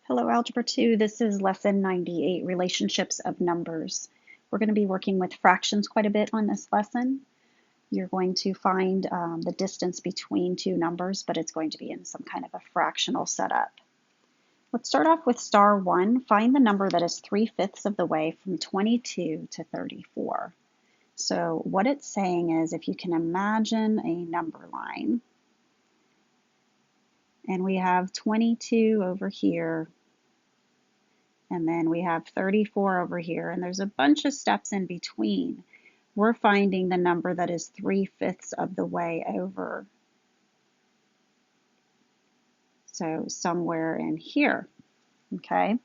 Hello, Algebra 2. This is Lesson 98, Relationships of Numbers. We're going to be working with fractions quite a bit on this lesson. You're going to find the distance between two numbers, but it's going to be in some kind of a fractional setup. Let's start off with star 1. Find the number that is 3/5 of the way from 22 to 34. So what it's saying is, if you can imagine a number line, and we have 22 over here, and then we have 34 over here, and there's a bunch of steps in between. We're finding the number that is 3/5 of the way over. So somewhere in here, okay?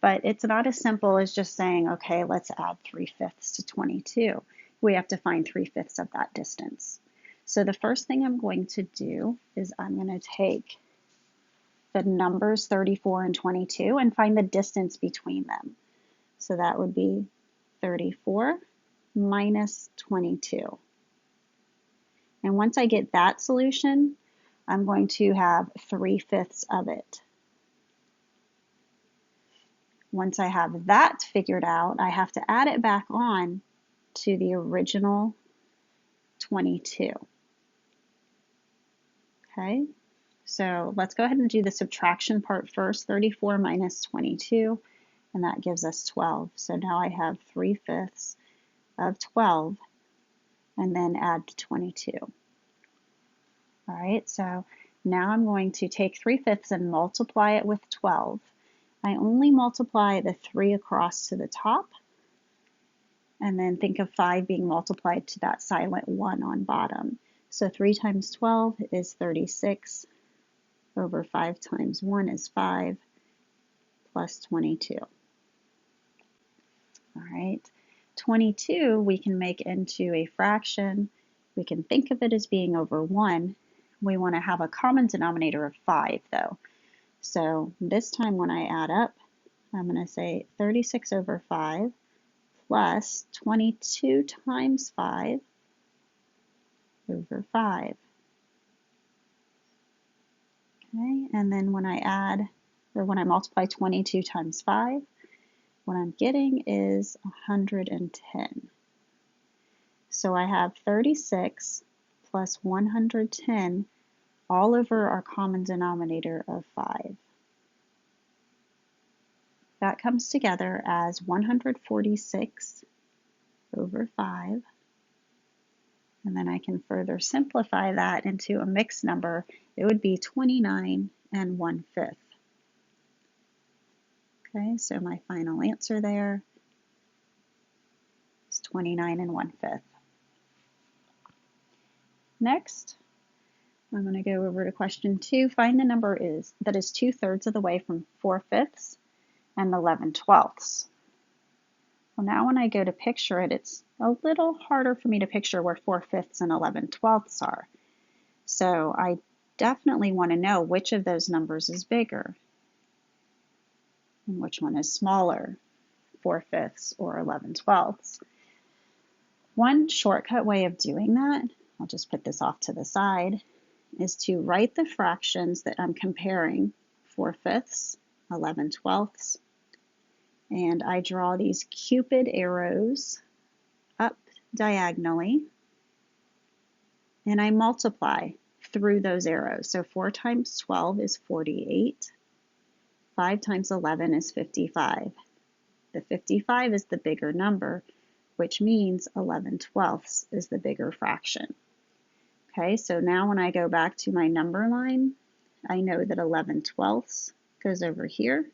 But it's not as simple as just saying, okay, let's add 3/5 to 22. We have to find 3/5 of that distance. So the first thing I'm going to do is I'm going to take the numbers 34 and 22 and find the distance between them. So that would be 34 minus 22. And once I get that solution, I'm going to have 3/5 of it. Once I have that figured out, I have to add it back on to the original 22. Okay, so let's go ahead and do the subtraction part first. 34 minus 22, and that gives us 12. So now I have 3/5 of 12, and then add 22. All right, so now I'm going to take 3/5 and multiply it with 12. I only multiply the 3 across to the top, and then think of 5 being multiplied to that silent 1 on bottom. So 3 times 12 is 36, over 5 times 1 is 5, plus 22. All right, 22 we can make into a fraction. We can think of it as being over 1. We want to have a common denominator of 5 though. So this time when I add up, I'm going to say 36 over 5 plus 22 times 5 over 5. Okay, and then when I multiply 22 times 5, what I'm getting is 110. So I have 36 plus 110 all over our common denominator of 5. That comes together as 146 over 5. And then I can further simplify that into a mixed number. It would be 29 and 1/5. Okay, so my final answer there is 29 and 1/5. Next, I'm going to go over to question 2. Find the number that is 2/3 of the way from 4/5 and 11/12. Well, now when I go to picture it, it's a little harder for me to picture where 4/5 and 11/12 are. So I definitely want to know which of those numbers is bigger and which one is smaller, 4/5 or 11/12. One shortcut way of doing that, I'll just put this off to the side, is to write the fractions that I'm comparing, 4/5, 11/12, and I draw these cupid arrows up diagonally, and I multiply through those arrows. So 4 times 12 is 48. 5 times 11 is 55. The 55 is the bigger number, which means 11/12 is the bigger fraction. Okay, so now when I go back to my number line, I know that 11/12 goes over here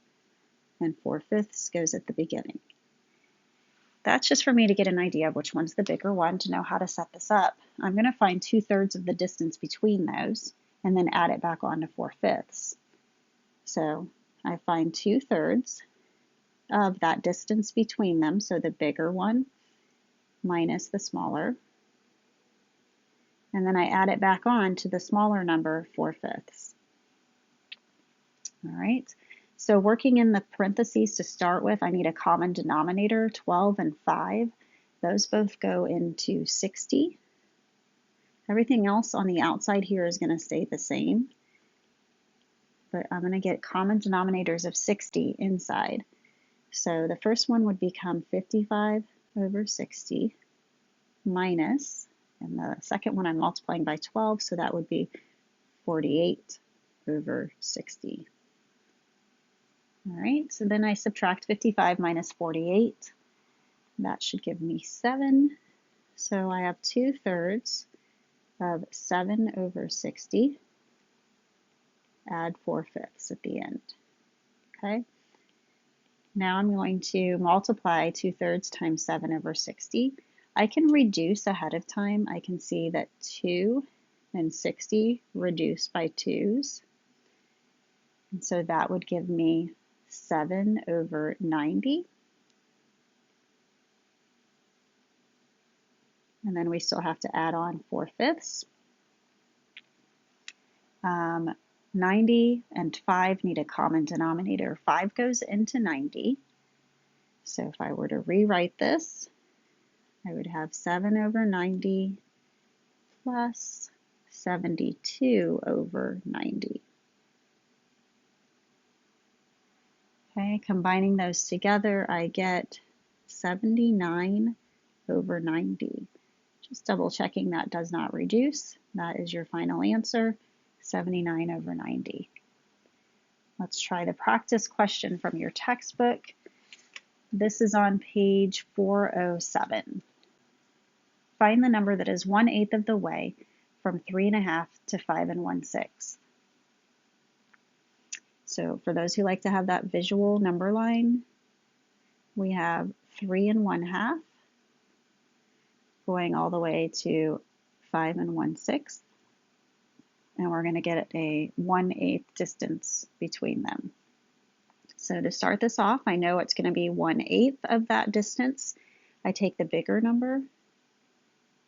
and 4/5 goes at the beginning. That's just for me to get an idea of which one's the bigger one, to know how to set this up. I'm going to find 2/3 of the distance between those and then add it back on to 4/5. So I find 2/3 of that distance between them, so the bigger one minus the smaller, and then I add it back on to the smaller number, 4/5. All right, so working in the parentheses to start with, I need a common denominator, 12 and 5. Those both go into 60. Everything else on the outside here is going to stay the same. but I'm going to get common denominators of 60 inside. So the first one would become 55 over 60 minus, and the second one I'm multiplying by 12, so that would be 48 over 60. All right, so then I subtract 55 minus 48. That should give me 7. So I have 2/3 of 7 over 60. Add 4/5 at the end. Okay. Now I'm going to multiply 2/3 times 7 over 60. I can reduce ahead of time. I can see that 2 and 60 reduce by 2's. And so that would give me 7 over 90. And then we still have to add on 4/5. 90 and 5 need a common denominator. 5 goes into 90. So if I were to rewrite this, I would have 7 over 90 plus 72 over 90. Okay, combining those together, I get 79 over 90. Just double checking that does not reduce. That is your final answer, 79 over 90. Let's try the practice question from your textbook. This is on page 407. Find the number that is 1/8 of the way from 3.5 to 5 1/6. So for those who like to have that visual number line, we have 3 1/2 going all the way to 5 1/6. And we're going to get a 1/8 distance between them. So to start this off, I know it's going to be 1/8 of that distance. I take the bigger number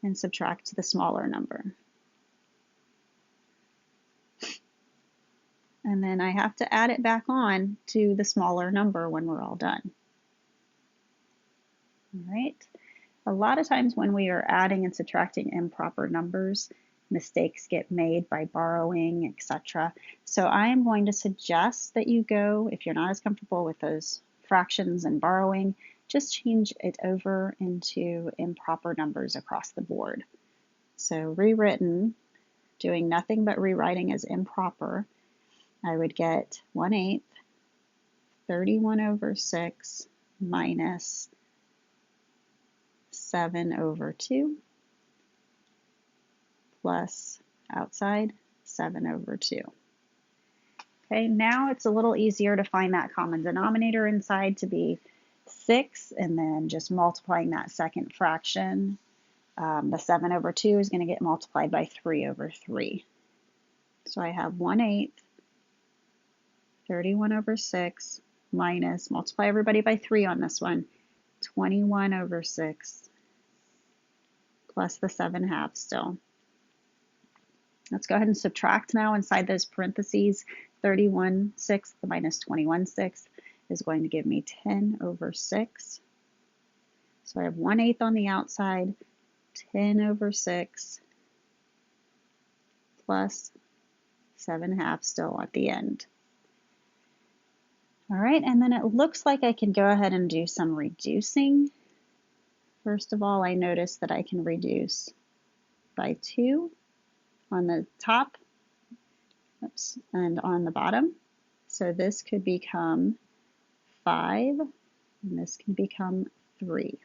and subtract the smaller number. And then I have to add it back on to the smaller number when we're all done. All right. A lot of times when we are adding and subtracting improper numbers, mistakes get made by borrowing, etc. So I am going to suggest that you go, if you're not as comfortable with those fractions and borrowing, just change it over into improper numbers across the board. So rewritten, doing nothing but rewriting as improper, I would get 1/8, 31 over 6 minus 7 over 2 plus outside 7 over 2. Okay, now it's a little easier to find that common denominator inside to be 6, and then just multiplying that second fraction. The 7 over 2 is going to get multiplied by 3 over 3. So I have 1/8, 31 over 6 minus, multiply everybody by 3 on this one, 21 over 6 plus the 7/2 still. Let's go ahead and subtract now inside those parentheses. 31/6 minus 21/6 is going to give me 10 over 6. So I have 1/8 on the outside, 10 over 6 plus 7/2 still at the end. All right, and then it looks like I can go ahead and do some reducing. First of all, I notice that I can reduce by 2 on the top, oops, and on the bottom. So this could become 5, and this can become 3.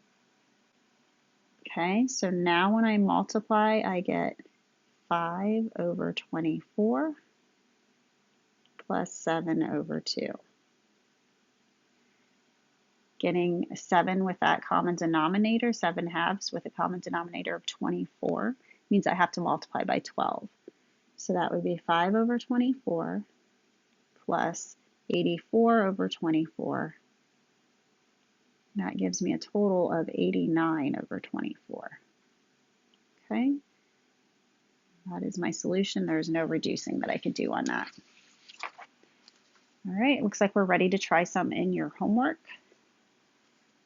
Okay, so now when I multiply, I get 5 over 24 plus 7 over 2. Getting 7 with that common denominator, 7/2 with a common denominator of 24, means I have to multiply by 12. So that would be 5 over 24 plus 84 over 24. That gives me a total of 89 over 24. Okay, that is my solution. There's no reducing that I could do on that. All right, looks like we're ready to try some in your homework.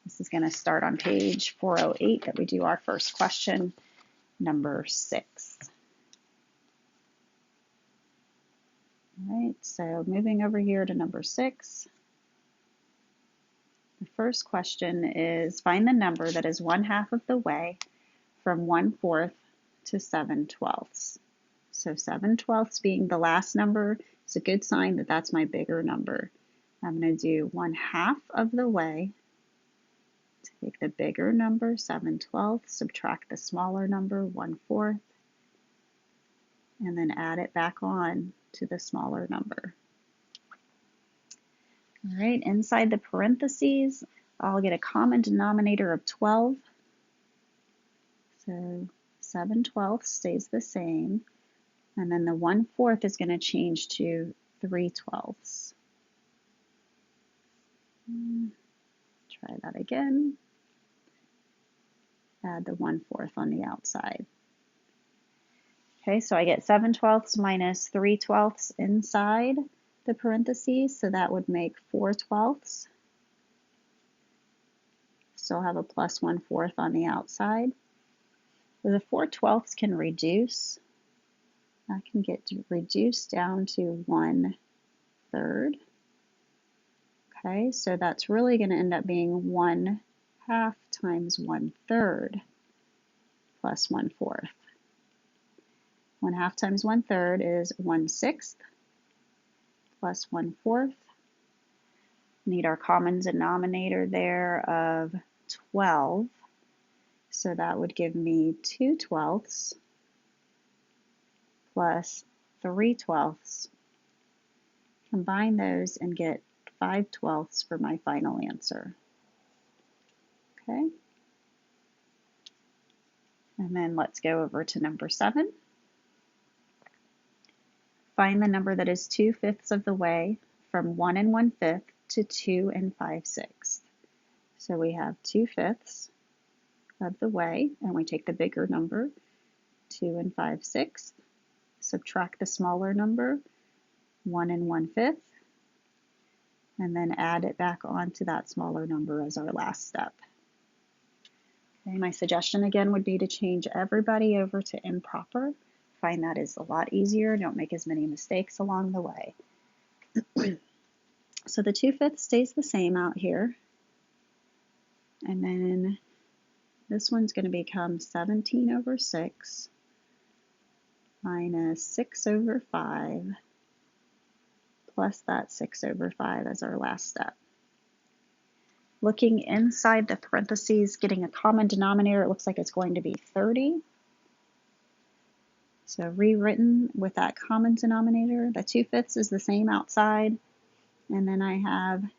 This is going to start on page 408 that we do our first question, number 6. All right, so moving over here to number 6. The first question is find the number that is 1/2 of the way from 1/4 to 7/12. So 7/12 being the last number is a good sign that that's my bigger number. I'm going to do 1/2 of the way. Take the bigger number, 7/12, subtract the smaller number, 1/4, and then add it back on to the smaller number. All right, inside the parentheses, I'll get a common denominator of 12. So 7/12 stays the same. And then the 1/4 is going to change to 3/12. Try that again. Add the 1/4 on the outside. Okay, so I get 7/12 minus 3/12 inside the parentheses, so that would make 4/12. Still have a plus 1/4 on the outside. So the 4/12 can reduce. That can get reduced down to 1/3. Okay, so that's really going to end up being 1/2 times 1/3 plus 1/4. 1/2 times 1/3 is 1/6 plus 1/4. Need our common denominator there of 12. So that would give me 2/12 plus 3/12. Combine those and get 5/12 for my final answer. Okay. And then let's go over to number 7. Find the number that is 2/5 of the way from 1 1/5 to 2 5/6. So we have 2/5 of the way, and we take the bigger number, 2 5/6, subtract the smaller number, 1 1/5, and then add it back onto that smaller number as our last step. Okay, my suggestion again would be to change everybody over to improper. Find that is a lot easier. Don't make as many mistakes along the way. So the 2/5 stays the same out here. And then this one's going to become 17/6 minus 6/5 plus that 6/5 as our last step. Looking inside the parentheses, getting a common denominator, it looks like it's going to be 30. So rewritten with that common denominator, the 2/5 is the same outside, and then I have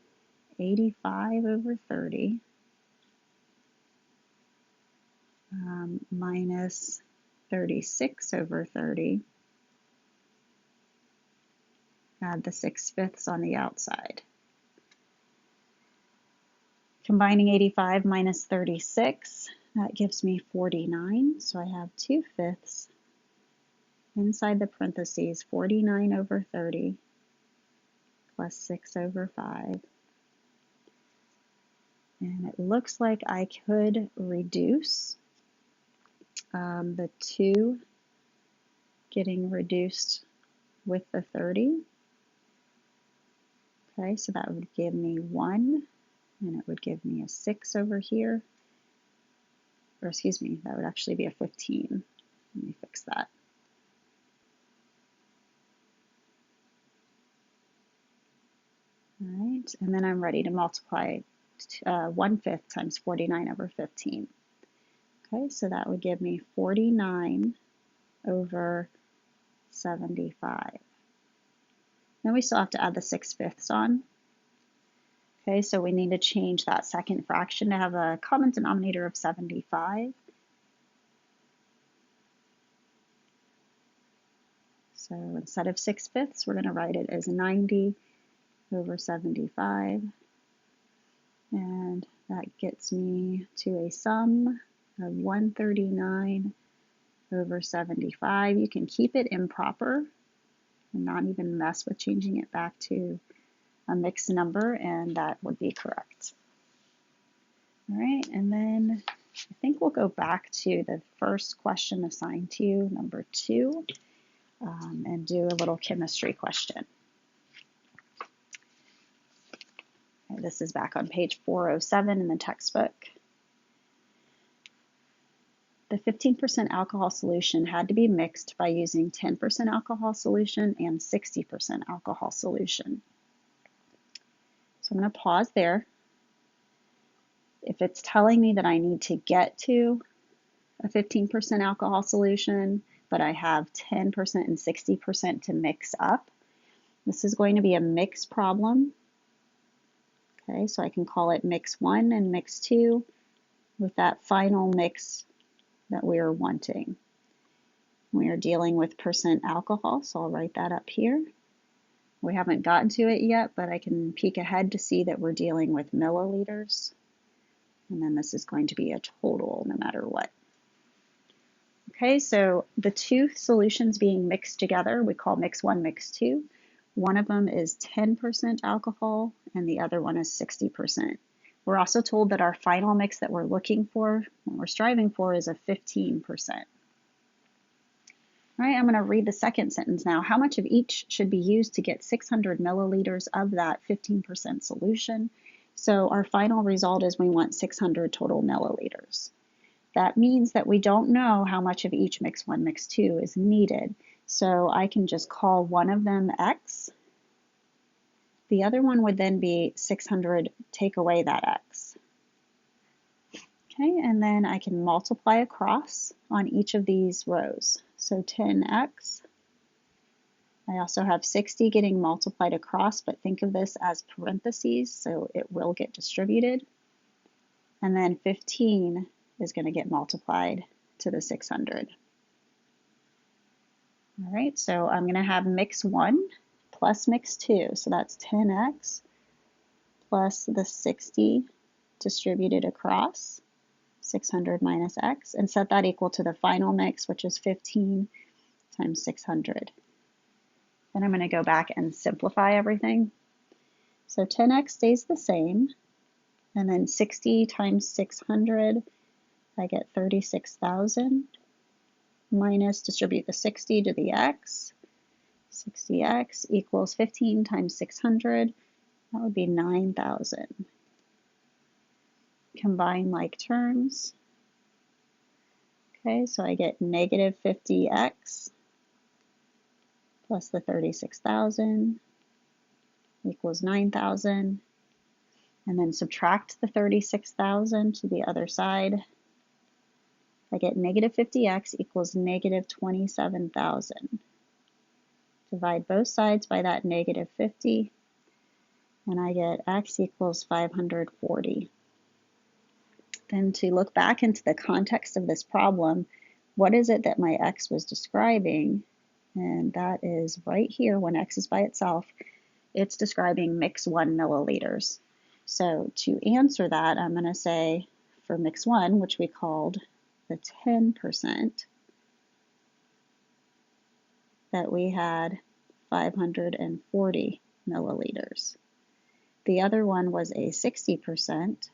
85/30 minus 36/30. Add the 6/5 on the outside. Combining 85 minus 36, that gives me 49. So I have 2/5 inside the parentheses, 49/30 plus 6/5. And it looks like I could reduce the 2 getting reduced with the 30. Okay, so that would give me 1, and it would give me a 6 over here. Or excuse me, that would actually be a 15. Let me fix that. All right, and then I'm ready to multiply 1/5 times 49/15. Okay, so that would give me 49/75. Then we still have to add the 6/5 on. Okay, so we need to change that second fraction to have a common denominator of 75. So instead of 6/5, we're going to write it as 90/75. And that gets me to a sum of 139/75. You can keep it improper and not even mess with changing it back to a mixed number, and that would be correct. All right, and then I think we'll go back to the first question assigned to you, number 2. and do a little chemistry question. Okay, this is back on page 407 in the textbook. The 15% alcohol solution had to be mixed by using 10% alcohol solution and 60% alcohol solution. So I'm going to pause there. If it's telling me that I need to get to a 15% alcohol solution, but I have 10% and 60% to mix up, this is going to be a mix problem. Okay, so I can call it mix 1 and mix 2 with that final mix that we're wanting. We are dealing with percent alcohol, so I'll write that up here. We haven't gotten to it yet, but I can peek ahead to see that we're dealing with milliliters. And then this is going to be a total no matter what. Okay, so the two solutions being mixed together, we call mix 1, mix 2. One of them is 10% alcohol and the other one is 60%. We're also told that our final mix that we're looking for, what we're striving for, is a 15%. All right, I'm going to read the second sentence now. How much of each should be used to get 600 milliliters of that 15% solution? So our final result is we want 600 total milliliters. That means that we don't know how much of each mix 1, mix 2 is needed. So I can just call one of them X. The other one would then be 600, take away that X. Okay, and then I can multiply across on each of these rows. So 10x. I also have 60 getting multiplied across, but think of this as parentheses, so it will get distributed. And then 15 is going to get multiplied to the 600. All right, so I'm going to have mix 1 plus mix 2, so that's 10x plus the 60 distributed across, 600 minus x, and set that equal to the final mix, which is 15 times 600. Then I'm going to go back and simplify everything. So 10x stays the same, and then 60 times 600, I get 36,000, minus distribute the 60 to the x, 60x equals 15 times 600, that would be 9,000. Combine like terms. Okay, so I get negative 50x plus the 36,000 equals 9,000. And then subtract the 36,000 to the other side. I get negative 50x equals negative 27,000. Divide both sides by that negative 50, and I get x equals 540. Then to look back into the context of this problem, what is it that my x was describing? And that is right here when x is by itself, it's describing mix 1 milliliters. So to answer that, I'm going to say for mix 1, which we called the 10%, that we had 540 milliliters. The other one was a 60%.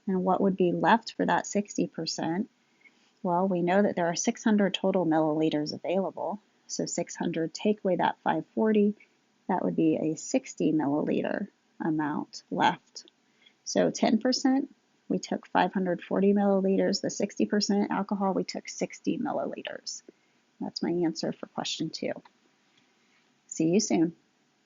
And what would be left for that 60%? Well, we know that there are 600 total milliliters available. So 600 take away that 540, that would be a 60 milliliter amount left. So 10%, we took 540 milliliters. The 60% alcohol, we took 60 milliliters. That's my answer for question 2. See you soon.